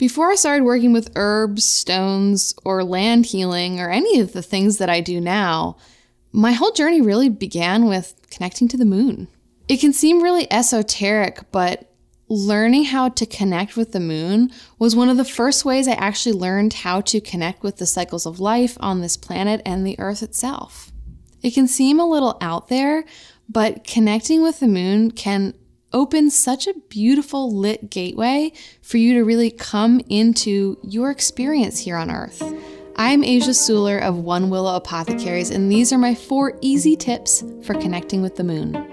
Before I started working with herbs, stones, or land healing, or any of the things that I do now, my whole journey really began with connecting to the moon. It can seem really esoteric, but learning how to connect with the moon was one of the first ways I actually learned how to connect with the cycles of life on this planet and the Earth itself. It can seem a little out there, but connecting with the moon can open such a beautiful lit gateway for you to really come into your experience here on Earth. I'm Asia Suler of One Willow Apothecaries, and these are my 4 easy tips for connecting with the moon.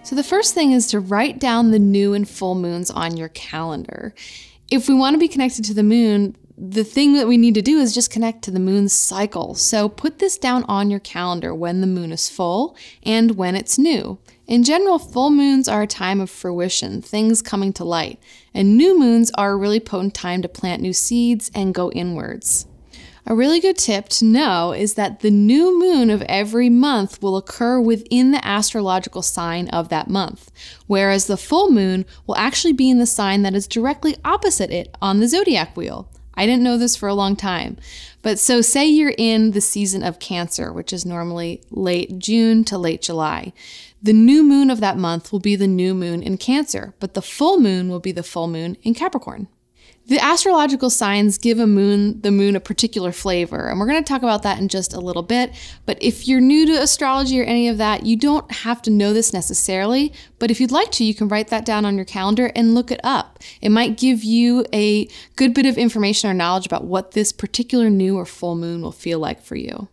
So the first thing is to write down the new and full moons on your calendar. If we want to be connected to the moon, the thing that we need to do is just connect to the moon's cycle. So put this down on your calendar when the moon is full and when it's new. In general, full moons are a time of fruition, things coming to light, and new moons are a really potent time to plant new seeds and go inwards. A really good tip to know is that the new moon of every month will occur within the astrological sign of that month, whereas the full moon will actually be in the sign that is directly opposite it on the zodiac wheel. I didn't know this for a long time, but so say you're in the season of Cancer, which is normally late June to late July. The new moon of that month will be the new moon in Cancer, but the full moon will be the full moon in Capricorn. The astrological signs give the moon a particular flavor, and we're going to talk about that in just a little bit. But if you're new to astrology or any of that, you don't have to know this necessarily, but if you'd like to, you can write that down on your calendar and look it up. It might give you a good bit of information or knowledge about what this particular new or full moon will feel like for you.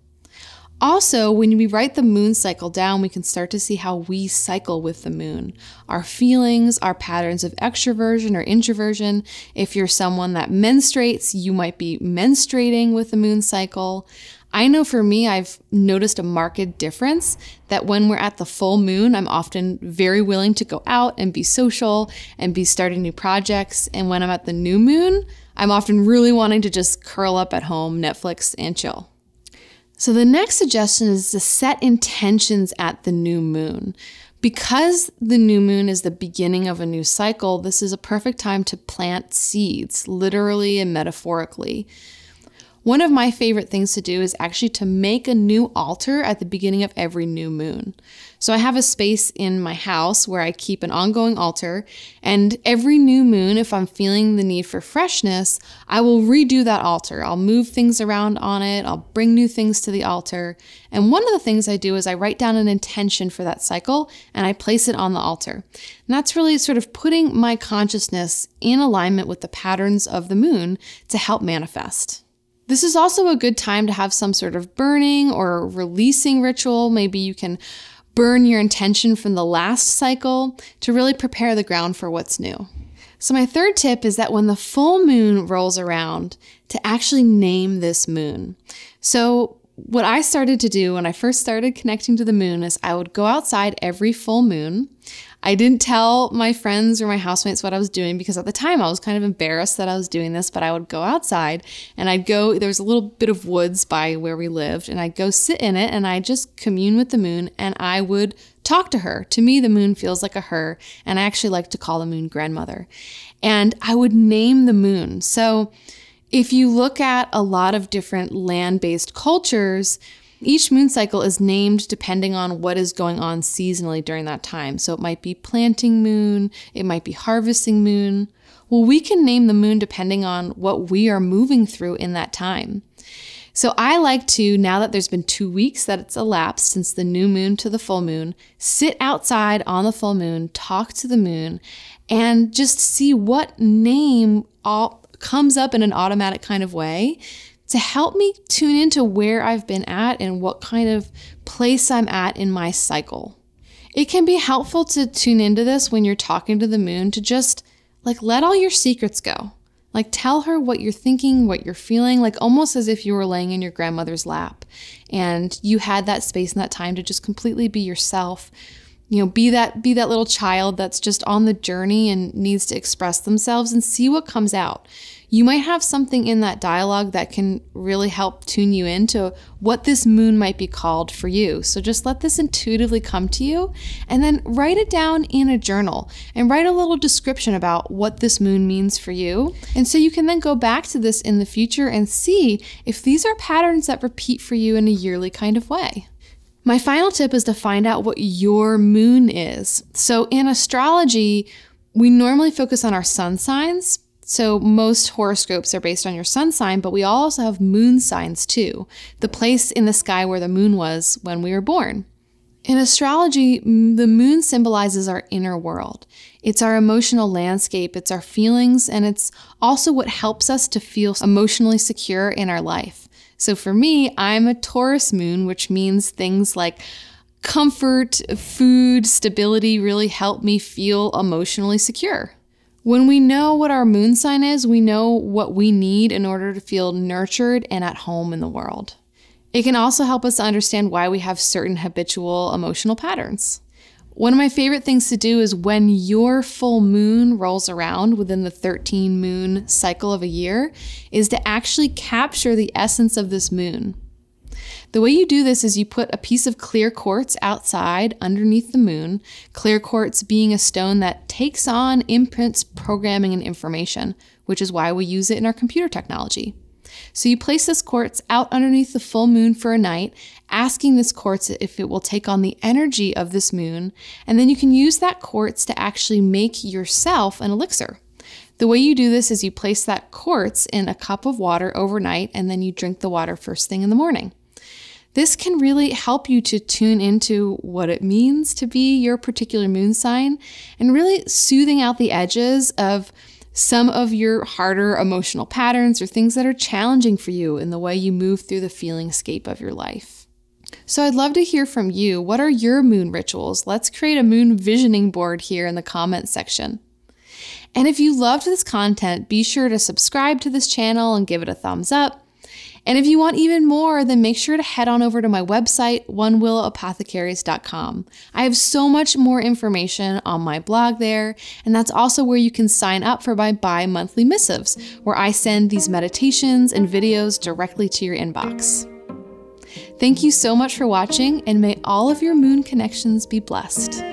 Also, when we write the moon cycle down, we can start to see how we cycle with the moon. Our feelings, our patterns of extroversion or introversion. If you're someone that menstruates, you might be menstruating with the moon cycle. I know for me, I've noticed a marked difference that when we're at the full moon, I'm often very willing to go out and be social and be starting new projects. And when I'm at the new moon, I'm often really wanting to just curl up at home, Netflix, and chill. So the next suggestion is to set intentions at the new moon. Because the new moon is the beginning of a new cycle, this is a perfect time to plant seeds, literally and metaphorically. One of my favorite things to do is actually to make a new altar at the beginning of every new moon. So I have a space in my house where I keep an ongoing altar, and every new moon, if I'm feeling the need for freshness, I will redo that altar. I'll move things around on it, I'll bring new things to the altar, and one of the things I do is I write down an intention for that cycle and I place it on the altar. And that's really sort of putting my consciousness in alignment with the patterns of the moon to help manifest. This is also a good time to have some sort of burning or releasing ritual. Maybe you can burn your intention from the last cycle to really prepare the ground for what's new. So my third tip is that when the full moon rolls around, to actually name this moon. So what I started to do when I first started connecting to the moon is I would go outside every full moon. I didn't tell my friends or my housemates what I was doing because at the time I was kind of embarrassed that I was doing this, but I would go outside and there was a little bit of woods by where we lived, and I'd go sit in it and I'd just commune with the moon and I would talk to her. To me, the moon feels like a her, and I actually like to call the moon grandmother. And I would name the moon. So if you look at a lot of different land-based cultures, each moon cycle is named depending on what is going on seasonally during that time. So it might be planting moon, it might be harvesting moon. Well, we can name the moon depending on what we are moving through in that time. So I like to, now that there's been 2 weeks that it's elapsed since the new moon to the full moon, sit outside on the full moon, talk to the moon, and just see what name all comes up in an automatic kind of way to help me tune into where I've been at and what kind of place I'm at in my cycle. It can be helpful to tune into this when you're talking to the moon, to just let all your secrets go. Like tell her what you're thinking, what you're feeling, like almost as if you were laying in your grandmother's lap and you had that space and that time to just completely be yourself. Be that little child that's just on the journey and needs to express themselves and see what comes out. You might have something in that dialogue that can really help tune you into what this moon might be called for you. So just let this intuitively come to you and then write it down in a journal and write a little description about what this moon means for you. And so you can then go back to this in the future and see if these are patterns that repeat for you in a yearly kind of way. My final tip is to find out what your moon is. So in astrology, we normally focus on our sun signs. So most horoscopes are based on your sun sign, but we also have moon signs too, the place in the sky where the moon was when we were born. In astrology, the moon symbolizes our inner world. It's our emotional landscape, it's our feelings, and it's also what helps us to feel emotionally secure in our life. So for me, I'm a Taurus moon, which means things like comfort, food, stability really help me feel emotionally secure. When we know what our moon sign is, we know what we need in order to feel nurtured and at home in the world. It can also help us to understand why we have certain habitual emotional patterns. One of my favorite things to do is when your full moon rolls around within the 13 moon cycle of a year, is to actually capture the essence of this moon. The way you do this is you put a piece of clear quartz outside underneath the moon, clear quartz being a stone that takes on imprints, programming, and information, which is why we use it in our computer technology. So you place this quartz out underneath the full moon for a night, asking this quartz if it will take on the energy of this moon, and then you can use that quartz to actually make yourself an elixir. The way you do this is you place that quartz in a cup of water overnight, and then you drink the water first thing in the morning. This can really help you to tune into what it means to be your particular moon sign and really soothing out the edges of some of your harder emotional patterns or things that are challenging for you in the way you move through the feelingscape of your life. So I'd love to hear from you. What are your moon rituals? Let's create a moon visioning board here in the comments section. And if you loved this content, be sure to subscribe to this channel and give it a thumbs up. And if you want even more, then make sure to head on over to my website, onewillowapothecaries.com. I have so much more information on my blog there, and that's also where you can sign up for my bi-monthly missives, where I send these meditations and videos directly to your inbox. Thank you so much for watching, and may all of your moon connections be blessed.